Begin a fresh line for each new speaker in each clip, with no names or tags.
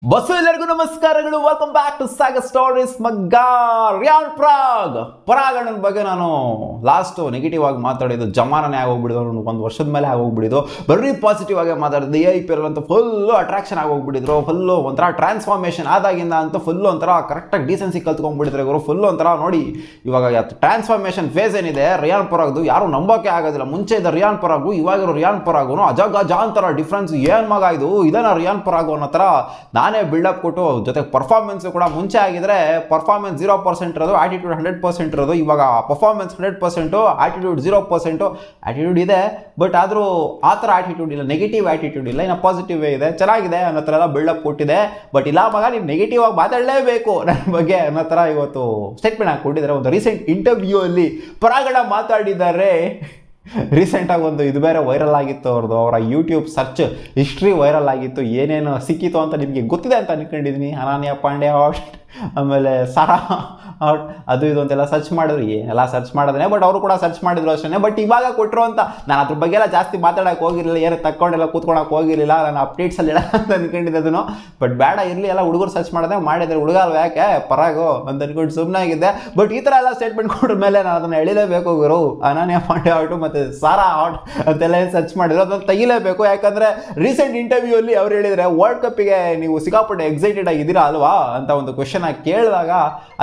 Bus ಎಲ್ಲರಿಗೂ ನಮಸ್ಕಾರಗಳು. Welcome back to Sagar stories. ಮಗ್ಗ ರಿಯಾನ್ ಪರಾಗಣ್ಣನ ಬಗ್ಗೆ ನಾನು ಲಾಸ್ಟ್ ನೆಗೆಟಿವ್ ಆಗಿ ಮಾತಾಡಿದ್ದು ಜಮಾನೇ ಆಗೋಗ್ಬಿಡಿದ್ರು. ಒಂದು ವರ್ಷದ ಮೇಲೆ ಆಗೋಗ್ಬಿಡಿದ್ದು. ಬರೀ ಪಾಸಿಟಿವ್ ಆಗಿ ಮಾತಾಡಿದ್ದು. IPL ಅಂತೂ ಫುಲ್ಲು ಅಟ್ರಾಕ್ಷನ್ ಆಗೋಗ್ಬಿಟ್ಟಿದ್ರು. ಫುಲ್ಲು ಒಂಥರ ಟ್ರಾನ್ಸ್ಫಾರ್ಮೇಷನ್ ಆದಾಗಿಂದ ಅಂತೂ ಫುಲ್ಲು ಒಂಥರ ಕರೆಕ್ಟಾಗಿ ಡೀಸೆನ್ಸಿ ಕಲ್ತ್ಕೊಂಡ್ಬಿಟ್ಟಿದ್ರು ಇವರು. ಫುಲ್ಲು ಒಂಥರ ನೋಡಿ ಇವಾಗ ಟ್ರಾನ್ಸ್ಫಾರ್ಮೇಷನ್ ಫೇಸ್ ಏನಿದೆ ರಿಯಾನ್ ಪರಾಗ್ದು ಯಾರು ನಂಬೋಕೆ ಆಗೋದಿಲ್ಲ. ಮುಂಚೆ ಇದ್ದ ರಿಯಾನ್ ಪರಾಗು ಇವಾಗಿರೋ ರಿಯಾನ್ ಪರಾಗು ಅಜ ಅಂತರ ಡಿಫ್ರೆನ್ಸ್ ಏನು ಮಗ ಇದು ಇದನ್ನ ರಿಯಾನ್ ಪರಾಗು ಅನ್ನೋ ಥರ ನಾನೇ ಬಿಲ್ಡಪ್ ಕೊಟ್ಟು ಜೊತೆಗೆ ಪರ್ಫಾರ್ಮೆನ್ಸ್ ಕೂಡ ಮುಂಚೆ ಆಗಿದ್ರೆ ಪರ್ಫಾರ್ಮೆನ್ಸ್ 0% ಇರೋದು, ಆಟಿಟ್ಯೂಡ್ 100% ಇರೋದು. ಇವಾಗ ಪರ್ಫಾರ್ಮೆನ್ಸ್ 100%, ಆಟಿಟ್ಯೂಡ್ 0%. ಆಟಿಟ್ಯೂಡ್ ಇದೆ ಬಟ್ ಆದರೂ ಆ ಥರ ಆಟಿಟ್ಯೂಡ್ ಇಲ್ಲ, ನೆಗೆಟಿವ್ ಆಟಿಟ್ಯೂಡ್ ಇಲ್ಲ, ಇನ್ನು ಪಾಸಿಟಿವ್ ಇದೆ, ಚೆನ್ನಾಗಿದೆ ಅನ್ನೋ ಥರ ಎಲ್ಲ ಬಿಲ್ಡಪ್ ಕೊಟ್ಟಿದೆ. ಬಟ್ ಇಲ್ಲ ಮಗ ನೀವು ನೆಗೆಟಿವ್ ಆಗಿ ಮಾತಾಡಲೇಬೇಕು ನನ್ನ ಬಗ್ಗೆ ಅನ್ನೋ ಥರ ಇವತ್ತು ಸ್ಟೇಟ್ಮೆಂಟ್ ಹಾಕಿ ಕೊಟ್ಟಿದ್ದಾರೆ. ಒಂದು ರೀಸೆಂಟ್ ಇಂಟರ್ವ್ಯೂ ಅಲ್ಲಿ ಪರಾಗಣ್ಣ ಮಾತಾಡಿದ್ದಾರೆ. ರೀಸೆಂಟಾಗಿ ಒಂದು ಇದು ಬೇರೆ ವೈರಲ್ ಆಗಿತ್ತು ಅವ್ರದ್ದು, ಅವರ ಯೂಟ್ಯೂಬ್ ಸರ್ಚ್ ಹಿಸ್ಟ್ರಿ ವೈರಲ್ ಆಗಿತ್ತು. ಏನೇನು ಸಿಕ್ಕಿತ್ತು ಅಂತ ನಿಮಗೆ ಗೊತ್ತಿದೆ ಅಂತ ಅನ್ಕೊಂಡಿದ್ದೀನಿ. ಅನನ್ಯ ಪಾಂಡೆ ಆಮೇಲೆ ಸಾರಾ ಅದು ಇದು ಅಂತೆಲ್ಲ ಸರ್ಚ್ ಮಾಡಿದ್ರು. ಏನೆಲ್ಲ ಸರ್ಚ್ ಮಾಡಿದ್ರೆ ಬಟ್ ಅವರು ಕೂಡ ಸರ್ಚ್ ಮಾಡಿದ್ರು ಅಷ್ಟೇ. ಬಟ್ ಇವಾಗ ಕೊಟ್ಟರು ಅಂತ ನಾನು ಅದ್ರ ಬಗ್ಗೆ ಎಲ್ಲ ಜಾಸ್ತಿ ಮಾತಾಡೋಕೆ ಹೋಗಿರಲಿಲ್ಲ, ಏನು ತಕ್ಕೊಂಡೆಲ್ಲ ಕೂತ್ಕೊಳಕ್ಕೆ ಹೋಗಿರಲಿಲ್ಲ. ನಾನು ಅಪ್ಡೇಟ್ಸಲ್ಲಿ ಇಲ್ಲ ಅಂತ ಅನ್ಕೊಂಡಿದ್ದೆ ಅದನ್ನು. ಬಟ್ ಬೇಡ ಇರಲಿ, ಎಲ್ಲ ಹುಡುಗರು ಸರ್ಚ್ ಮಾಡಿದ್ರೆ ಮಾಡಿದ್ರೆ ಹುಡುಗ ಅಲ್ವ ಯಾಕೆ ಪರಾಗು ಅಂತ ಅನ್ಕೊಂಡು ಸುಮ್ಮನೆ ಆಗಿದ್ದೆ. ಬಟ್ ಈ ಥರ ಎಲ್ಲ ಸ್ಟೇಟ್ಮೆಂಟ್ ಕೊಟ್ಟ ಮೇಲೆ ನಾನು ಅದನ್ನು ಎಳಿಲೇಬೇಕು. ಗುರು ಅನನ್ಯ ಪಾಂಡೆ ಮತ್ತು ಸಾರಾ ಅಂತೆಲ್ಲ ಸರ್ಚ್ ಮಾಡಿದ್ರು, ಅದನ್ನು ತೆಗಿಲೇಬೇಕು. ಯಾಕಂದರೆ ರೀಸೆಂಟ್ ಇಂಟರ್ವ್ಯೂ ಅಲ್ಲಿ ಅವ್ರು ಹೇಳಿದರೆ ವರ್ಲ್ಡ್ ಕಪ್ಪಿಗೆ ನೀವು ಸಿಕ್ಕಾಪಟ್ಟೆ ಎಕ್ಸೈಟೆಡ್ ಆಗಿದ್ದೀರಾ ಅಲ್ವಾ ಅಂತ ಒಂದು ಕ್ವೆಶನ್ ಕೇಳಿದಾಗ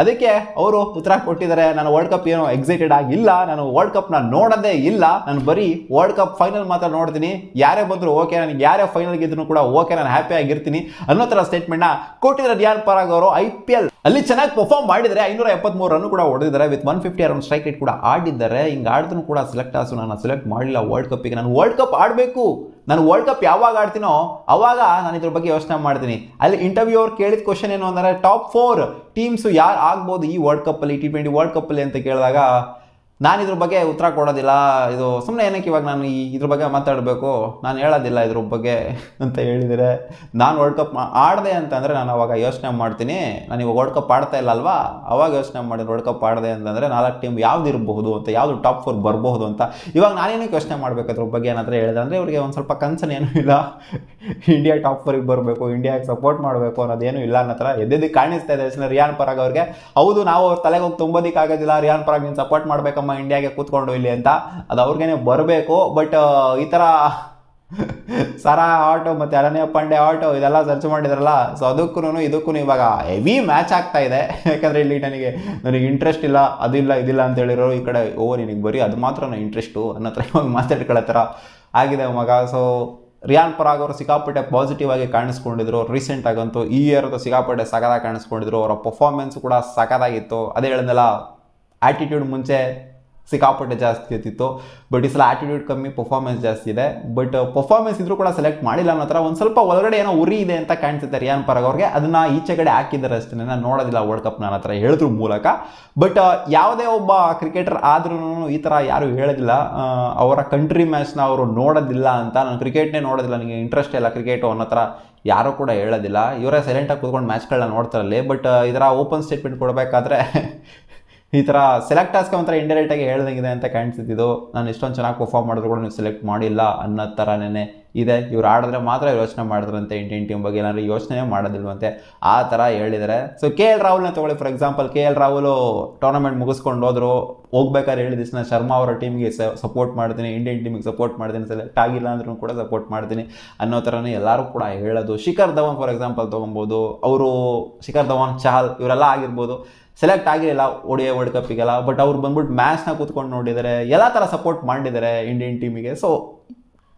ಅದಕ್ಕೆ ಅವರು ಉತ್ತರ ಕೊಟ್ಟಿದ್ದಾರೆ. ನಾನು ವರ್ಲ್ಡ್ ಕಪ್ ಏನೋ ಎಕ್ಸೈಟೆಡ್ ಆಗಿಲ್ಲ, ನಾನು ವರ್ಲ್ಡ್ ಕಪ್ನ ನೋಡೋದೇ ಇಲ್ಲ, ನಾನು ಬರೀ ವರ್ಲ್ಡ್ ಕಪ್ ಫೈನಲ್ ಮಾತ್ರ ನೋಡ್ತೀನಿ, ಯಾರೇ ಬಂದರೂ ಓಕೆ, ನನಗೆ ಯಾರೇ ಫೈನಲ್ ಗೆದ್ರು ಕೂಡ ಓಕೆ, ನಾನು ಹ್ಯಾಪಿ ಆಗಿರ್ತೀನಿ ಅನ್ನೋ ಥರ ಸ್ಟೇಟ್ಮೆಂಟ್ನ ಕೊಟ್ಟಿದ್ದಾರೆ ರಿಯಾನ್ ಪರಾಗ್ ಅವರು. IPL ಅಲ್ಲಿ ಚೆನ್ನಾಗಿ ಪರ್ಫಾರ್ಮ್ ಮಾಡಿದರೆ 573 ರನ್ ಕೂಡ ಹೊಡೆದಿದ್ದಾರೆ, ವಿತ್ 150 ಅರೌಂಡ್ ಸ್ಟ್ರೈಕ್ ರೇಟ್ ಕೂಡ ಆಡಿದ್ದಾರೆ. ಹಿಂಗೆ ಆಡಿದ್ರು ಕೂಡ ನಾನು ಸೆಲೆಕ್ಟ್ ಮಾಡಲಿಲ್ಲ ವರ್ಲ್ಡ್ ಕಪ್ಪಿಗೆ. ನಾನು ವರ್ಲ್ಡ್ ಕಪ್ ಆಡಬೇಕು, ನಾನು ವರ್ಲ್ಡ್ ಕಪ್ ಯಾವಾಗ ಆಡ್ತೀನೋ ಅವಾಗ ನಾನು ಇದ್ರ ಬಗ್ಗೆ ಯೋಚನೆ ಮಾಡ್ತೀನಿ. ಅಲ್ಲಿ ಇಂಟರ್ವ್ಯೂ ಅವ್ರು ಕೇಳಿದ ಕ್ವಶನ್ ಏನು ಅಂದರೆ ಟಾಪ್ 4 ಟೀಮ್ಸು ಯಾರು ಆಗ್ಬೋದು ಈ ವರ್ಲ್ಡ್ ಕಪ್ಪಲ್ಲಿ, T20 ವರ್ಲ್ಡ್ ಕಪ್ಪಲ್ಲಿ ಅಂತ ಕೇಳಿದಾಗ ನಾನು ಇದ್ರ ಬಗ್ಗೆ ಉತ್ತರ ಕೊಡೋದಿಲ್ಲ. ಇದು ಸುಮ್ಮನೆ ಏನಕ್ಕೆ ಇವಾಗ ನಾನು ಇದ್ರ ಬಗ್ಗೆ ಮಾತಾಡಬೇಕು, ನಾನು ಹೇಳೋದಿಲ್ಲ ಇದ್ರ ಬಗ್ಗೆ ಅಂತ ಹೇಳಿದರೆ, ನಾನು ವರ್ಲ್ಡ್ ಕಪ್ ಆಡಿದೆ ಅಂತಂದರೆ ನಾನು ಅವಾಗ ಯೋಚನೆ ಮಾಡ್ತೀನಿ. ನಾನು ಇವಾಗ ವರ್ಲ್ಡ್ ಕಪ್ ಆಡ್ತಾ ಇಲ್ಲ ಅಲ್ವಾ, ಅವಾಗ ಯೋಚನೆ ಮಾಡಿದ್ರೆ ವರ್ಲ್ಡ್ ಕಪ್ ಆಡಿದೆ ಅಂತಂದರೆ 4 ಟೀಮ್ ಯಾವ್ದು ಇರಬಹುದು ಅಂತ, ಯಾವುದು ಟಾಪ್ 4 ಬರಬಹುದು ಅಂತ. ಇವಾಗ ನಾನೇನಕ್ಕೆ ಯೋಚನೆ ಮಾಡಬೇಕು ಅದ್ರ ಬಗ್ಗೆ ಏನಾದರೂ ಹೇಳಿದೆ ಅಂದರೆ ಇವ್ರಿಗೆ ಒಂದು ಸ್ವಲ್ಪ ಕನ್ಸನ್ ಏನೂ ಇಲ್ಲ. ಇಂಡಿಯಾ ಟಾಪ್ 4ಗೆ ಬರಬೇಕು, ಇಂಡಿಯಾಗೆ ಸಪೋರ್ಟ್ ಮಾಡಬೇಕು ಅನ್ನೋದೇನು ಇಲ್ಲ ಅನ್ನೋ ಥರ ಎದ್ದೆದ್ದು ಕಾಣಿಸ್ತಾ ಇದೆ ರಿಯಾನ್ ಪರಾಗ್ ಅವ್ರಿಗೆ. ಹೌದು, ನಾವು ಅವ್ರ ತಲೆಗೆ ಹೋಗಿ ತುಂಬೋದಕ್ಕೆ ಆಗೋದಿಲ್ಲ, ರಿಯಾನ್ ಪರಾಗ್ ನೀನು ಸಪೋರ್ಟ್ ಮಾಡಬೇಕಮ್ಮ ಇಂಡಿಯಾಗೆ ಕೂತ್ಕೊಂಡು ಇಲ್ಲಿ ಅಂತ, ಅದು ಅವ್ರಿಗೇನೆ ಬರಬೇಕು. ಬಟ್ ಈ ಥರ ಸಾರಾ ಮತ್ತು ಅನನ್ಯ ಪಾಂಡೆ ಇದೆಲ್ಲ ಸರ್ಚ್ ಮಾಡಿದ್ರಲ್ಲ, ಸೊ ಅದಕ್ಕೂ ಇದಕ್ಕೂ ಇವಾಗ ಹೆವಿ ಮ್ಯಾಚ್ ಆಗ್ತಾ ಇದೆ. ಯಾಕಂದರೆ ಇಲ್ಲಿ ನನಗೆ ಇಂಟ್ರೆಸ್ಟ್ ಇಲ್ಲ, ಅದಿಲ್ಲ ಇದಿಲ್ಲ ಅಂತ ಹೇಳಿರೋ ಈ ಕಡೆ ನಿನಗೆ ಬರೀ ಅದು ಮಾತ್ರ ಇಂಟ್ರೆಸ್ಟು ಅನ್ನೋ ಥರ ಇವಾಗ ಮಾತಾಡ್ಕೊಳ್ಳೋ ಥರ ಆಗಿದೆ ಮಗ. ಸೊ ರಿಯಾನ್ ಪರಾಗ್ ಅವರು ಸಿಕ್ಕಾಪಟ್ಟೆ ಪಾಸಿಟಿವ್ ಆಗಿ ಕಾಣಿಸ್ಕೊಂಡಿದ್ರು. ರೀಸೆಂಟಾಗಂತೂ ಈ ಇಯರ್ದು ಸಿಕ್ಕಾಪಟ್ಟೆ ಸಖತ್ತಾಗಿ ಕಾಣಿಸ್ಕೊಂಡಿದ್ರು. ಅವರ ಪರ್ಫಾರ್ಮೆನ್ಸ್ ಕೂಡ ಸಖತ್ತಾಗಿತ್ತು. ಅದೇ ಹೇಳಿದ್ನಲ್ಲ, ಆ್ಯಟಿಟ್ಯೂಡ್ ಮುಂಚೆ ಸಿಕ್ಕಾಪಟ್ಟೆ ಜಾಸ್ತಿ ಇರ್ತಿತ್ತು, ಬಟ್ ಈ ಸಲ ಆ್ಯಟಿಟ್ಯೂಡ್ ಕಮ್ಮಿ, ಪರ್ಫಾರ್ಮೆನ್ಸ್ ಜಾಸ್ತಿ ಇದೆ. ಬಟ್ ಪರ್ಫಾರ್ಮೆನ್ಸ್ ಇದ್ರೂ ಕೂಡ ಸೆಲೆಕ್ಟ್ ಮಾಡಿಲ್ಲ ಅನ್ನೋ ಥರ ಒಂದು ಸ್ವಲ್ಪ ಒಳಗಡೆ ಏನೋ ಉರಿ ಇದೆ ಅಂತ ಕಾಣಿಸುತ್ತೆ ರಿಯಾನ್ ಪರಾಗ್ ಅವ್ರಿಗೆ. ಅದನ್ನು ಈಚೆ ಕಡೆ ಹಾಕಿದ್ದಾರೆ ಅಷ್ಟೇ, ನಾನು ನೋಡೋದಿಲ್ಲ ವರ್ಲ್ಡ್ ಕಪ್ನ ಅನ್ನೋ ಥರ ಹೇಳಿದ್ರ ಮೂಲಕ. ಬಟ್ ಯಾವುದೇ ಒಬ್ಬ ಕ್ರಿಕೆಟರ್ ಆದ್ರೂ ಈ ಥರ ಯಾರು ಹೇಳೋದಿಲ್ಲ ಅವರ ಕಂಟ್ರಿ ಮ್ಯಾಚ್ನ ಅವರು ನೋಡೋದಿಲ್ಲ ಅಂತ. ನಾನು ಕ್ರಿಕೆಟ್ನೇ ನೋಡೋದಿಲ್ಲ, ನನಗೆ ಇಂಟ್ರೆಸ್ಟ್ ಇಲ್ಲ ಕ್ರಿಕೆಟು ಅನ್ನೋ ಥರ ಯಾರೂ ಕೂಡ ಹೇಳೋದಿಲ್ಲ. ಇವರೇ ಸೈಲೆಂಟಾಗಿ ಕೂತ್ಕೊಂಡು ಮ್ಯಾಚ್ಗಳನ್ನ ನೋಡ್ತಾರಲ್ಲಿ. ಬಟ್ ಇದರ ಓಪನ್ ಸ್ಟೇಟ್ಮೆಂಟ್ ಕೊಡಬೇಕಾದ್ರೆ ಈ ಥರ ಸೆಲೆಕ್ಟ್ ಆಸ್ಕೆ ಒಂಥರ ಇಂಡೈರೆಕ್ಟಾಗಿ ಹೇಳ್ದಂಗಿದೆ ಅಂತ ಕಾಣಿಸ್ತಿದ್ದು. ನಾನು ಇಷ್ಟೊಂದು ಚೆನ್ನಾಗಿ ಪರ್ಫಾರ್ಮ್ ಮಾಡಿದ್ರು ಕೂಡ ನೀವು ಸೆಲೆಕ್ಟ್ ಮಾಡಿಲ್ಲ ಅನ್ನೋ ಥರನೇ ಇದೆ. ಇವ್ರು ಆಡಿದ್ರೆ ಮಾತ್ರ ಯೋಚನೆ ಮಾಡಿದ್ರಂತೆ, ಇಂಡಿಯನ್ ಟೀಮ್ ಬಗ್ಗೆ ಏನಾದರೂ ಯೋಚನೆ ಮಾಡೋದಿಲ್ವಂತೆ, ಆ ಥರ ಹೇಳಿದ್ದಾರೆ. ಸೊ KL ರಾಹುಲ್ನ ತೊಗೊಳ್ಳಿ for example. KL Rahul tournament ಮುಗಿಸ್ಕೊಂಡು ಹೋದ್ರು, ಹೋಗ್ಬೇಕಾದ್ರೆ ಹೇಳಿದ ನಾನು ಶರ್ಮಾ ಅವರ ಟೀಮ್ಗೆ ಸಪೋರ್ಟ್ ಮಾಡ್ತೀನಿ, ಇಂಡಿಯನ್ ಟೀಮಿಗೆ ಸಪೋರ್ಟ್ ಮಾಡ್ತೀನಿ, ಸೆಲೆಕ್ಟ್ ಆಗಿಲ್ಲ ಅಂದ್ರೂ ಕೂಡ ಸಪೋರ್ಟ್ ಮಾಡ್ತೀನಿ ಅನ್ನೋ ಥರನೇ ಎಲ್ಲರೂ ಕೂಡ ಹೇಳೋದು. ಶಿಖರ್ ಧವನ್ ಫಾರ್ ಎಕ್ಸಾಂಪಲ್ ತೊಗೊಬೋದು. ಅವರು ಶಿಖರ್ ಧವನ್, ಚಹಲ್ ಇವರೆಲ್ಲ ಆಗಿರ್ಬೋದು, ಸೆಲೆಕ್ಟ್ ಆಗಿರಲಿಲ್ಲ ODI ವರ್ಲ್ಡ್ ಕಪ್ಪಿಗೆಲ್ಲ. ಬಟ್ ಅವ್ರು ಬಂದ್ಬಿಟ್ಟು ಮ್ಯಾಚ್ನ ಕೂತ್ಕೊಂಡು ನೋಡಿದ್ದಾರೆ, ಎಲ್ಲ ಥರ ಸಪೋರ್ಟ್ ಮಾಡಿದ್ದಾರೆ ಇಂಡಿಯನ್ ಟೀಮಿಗೆ. ಸೊ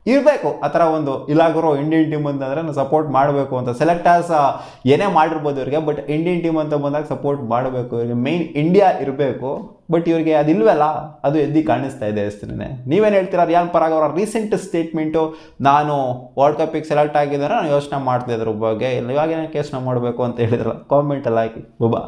ಇರಬೇಕು ಆ ಥರ ಒಂದು, ಇಲ್ಲಾಗರೋ ಇಂಡಿಯನ್ ಟೀಮ್ ಅಂತಂದರೆ ನಾನು ಸಪೋರ್ಟ್ ಮಾಡಬೇಕು ಅಂತ. ಸೆಲೆಕ್ಟರ್ಸ್ ಏನೇ ಮಾಡಿರ್ಬೋದು ಇವ್ರಿಗೆ, ಬಟ್ ಇಂಡಿಯನ್ ಟೀಮ್ ಅಂತ ಬಂದಾಗ ಸಪೋರ್ಟ್ ಮಾಡಬೇಕು ಇವ್ರಿಗೆ. ಮೇಯ್ನ್ ಇಂಡಿಯಾ ಇರಬೇಕು. ಬಟ್ ಇವ್ರಿಗೆ ಅದಿಲ್ವಲ್ಲ, ಅದು ಎದ್ದು ಕಾಣಿಸ್ತಾ ಇದೆ ಅಷ್ಟೇ. ನೀವೇನು ಹೇಳ್ತೀರಾ ರಿಯಾನ್ ಪರಾಗ್ ಅವರ ರೀಸೆಂಟ್ ಸ್ಟೇಟ್ಮೆಂಟು, ನಾನು ವರ್ಲ್ಡ್ ಕಪ್ಪಿಗೆ ಸೆಲೆಕ್ಟ್ ಆಗಿದ್ದಾರೆ, ನಾನು ಯೋಚನೆ ಮಾಡ್ತಿದ್ದೆ ಅದ್ರ ಬಗ್ಗೆ, ಇವಾಗ ಏನಕ್ಕೆ ಯೋಚನೆ ಮಾಡಬೇಕು ಅಂತ ಹೇಳಿದ್ರಲ್ಲ, ಕಾಮೆಂಟಲ್ಲಿ ಹಾಕಿ. ಬುಬಾ.